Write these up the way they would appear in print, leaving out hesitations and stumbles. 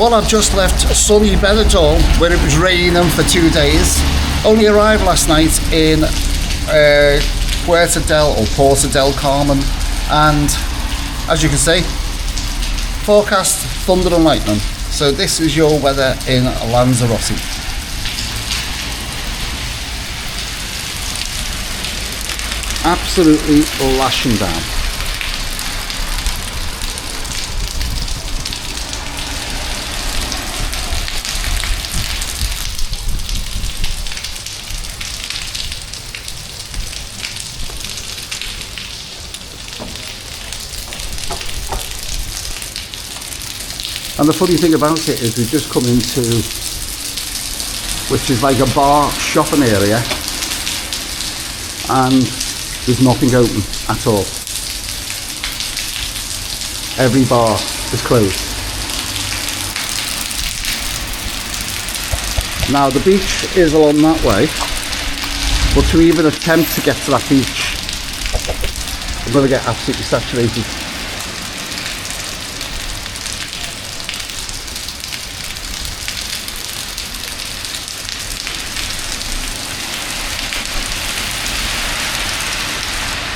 Well, I've just left sunny Benidorm, where it was raining for 2 days. Only arrived last night in Porta del Carmen, and as you can see, forecast thunder and lightning. So this is your weather in Lanzarote. Absolutely lashing down. And the funny thing about it is we've just come into, which is like a bar shopping area, and there's nothing open at all. Every bar is closed. Now the beach is along that way, but to even attempt to get to that beach, I'm going to get absolutely saturated.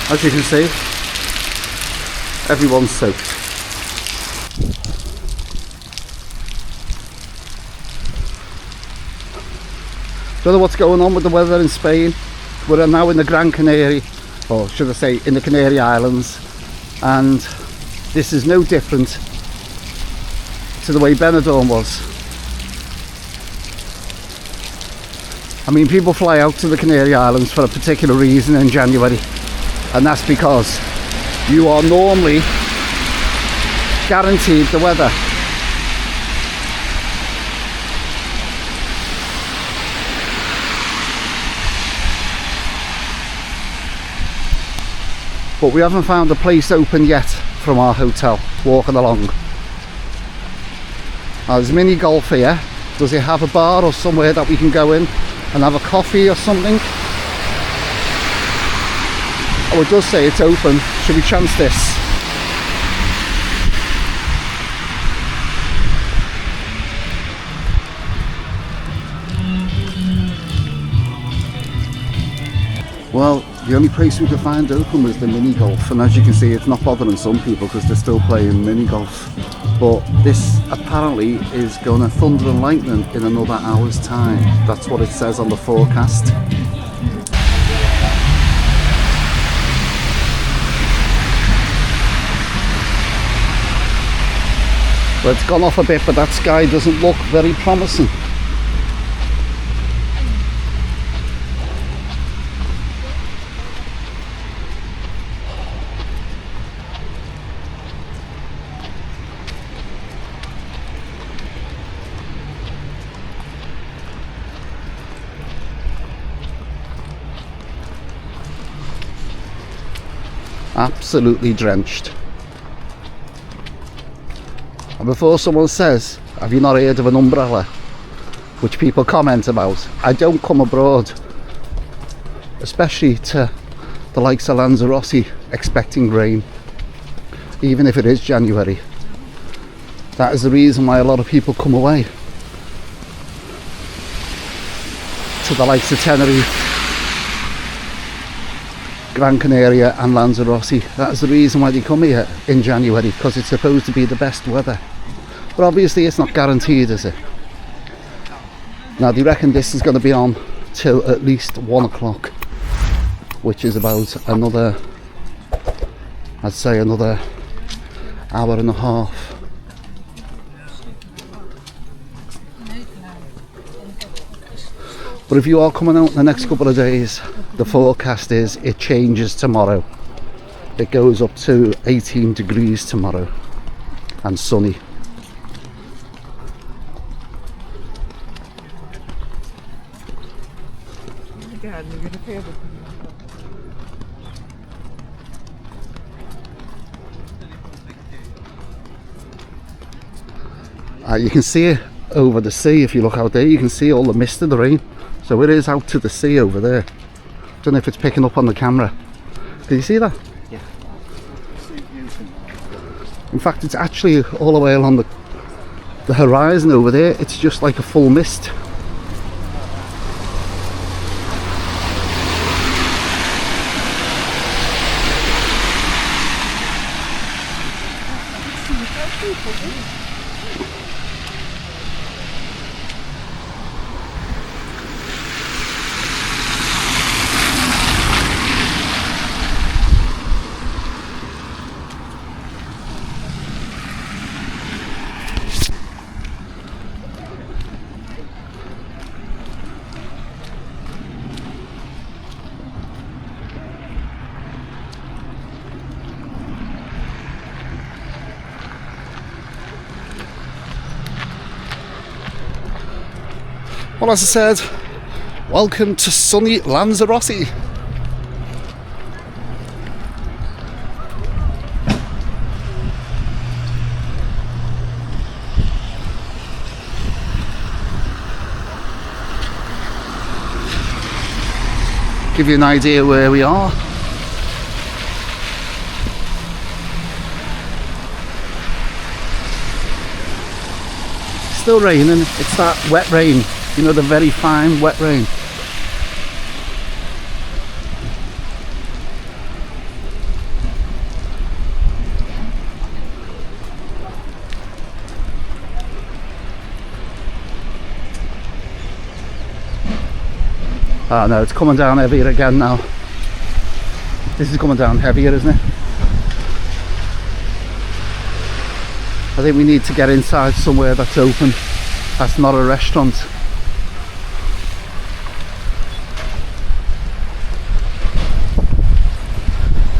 As you can see, everyone's soaked. Don't know what's going on with the weather in Spain. We're now in the Gran Canaria, or should I say in the Canary Islands, and this is no different to the way Benidorm was. I mean, people fly out to the Canary Islands for a particular reason in January. And that's because you are normally guaranteed the weather. But we haven't found a place open yet from our hotel, walking along. Now there's mini golf here. Does it have a bar or somewhere that we can go in and have a coffee or something? Oh, it does say it's open. Should we chance this? Well, the only place we could find open was the mini golf, and as you can see, it's not bothering some people because they're still playing mini golf. But this apparently is going to thunder and lightning in another hour's time. That's what it says on the forecast. Well, it's gone off a bit, but that sky doesn't look very promising. Absolutely drenched. And before someone says, have you not heard of an umbrella, which people comment about, I don't come abroad, especially to the likes of Lanzarote, expecting rain, even if it is January. That is the reason why a lot of people come away to the likes of Tenerife, Gran Canaria and Lanzarote. That is the reason why they come here in January, because it's supposed to be the best weather. But obviously it's not guaranteed, is it? Now they reckon this is going to be on till at least 1 o'clock, which is about another, I'd say another hour and a half. But if you are coming out in the next couple of days, the forecast is it changes tomorrow. It goes up to 18 degrees tomorrow and sunny. You can see it over the sea. If you look out there, you can see all the mist of the rain. So it is out to the sea over there. Don't know if it's picking up on the camera. Can you see that? Yeah. In fact, it's actually all the way along the horizon over there, it's just like a full mist. Well, as I said, welcome to sunny Lanzarote. Give you an idea where we are. Still raining, it's that wet rain. You know, the very fine wet rain. Oh no, it's coming down heavier again now. This is coming down heavier, isn't it? I think we need to get inside somewhere that's open. That's not a restaurant.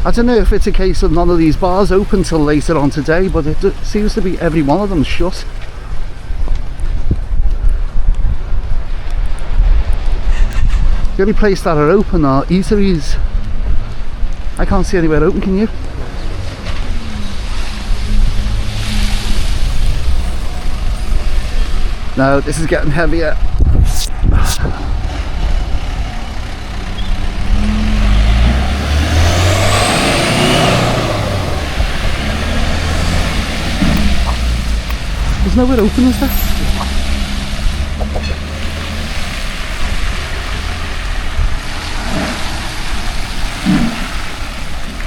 I don't know if it's a case of none of these bars open till later on today, but it seems to be every one of them shut. The only place that are open are eateries. I can't see anywhere open, can you? No, this is getting heavier. There's nowhere open, is there?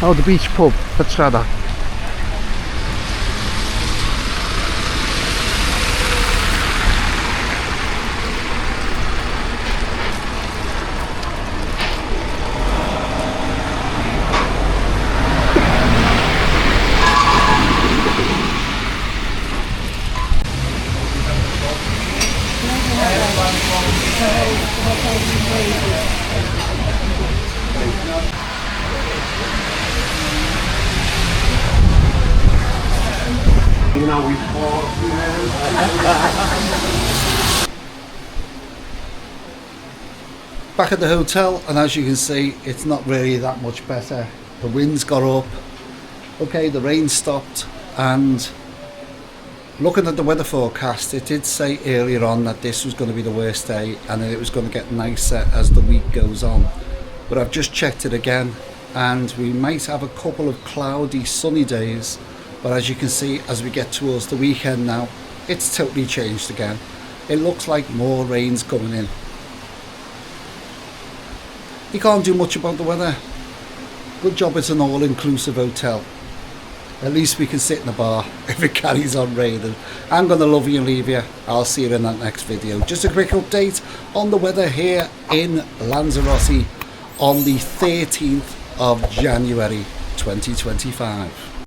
Oh, the beach pub. Let's try that. Back at the hotel, and as you can see, it's not really that much better. The winds got up, okay, the rain stopped, and looking at the weather forecast, it did say earlier on that this was going to be the worst day and that it was going to get nicer as the week goes on. But I've just checked it again, and we might have a couple of cloudy sunny days, but as you can see, as we get towards the weekend now, it's totally changed again. It looks like more rain's coming in. You can't do much about the weather. Good job it's an all-inclusive hotel. At least we can sit in a bar if it carries on raining. I'm going to love you and leave you. I'll see you in that next video. Just a quick update on the weather here in Lanzarote on the 13th of January 2025.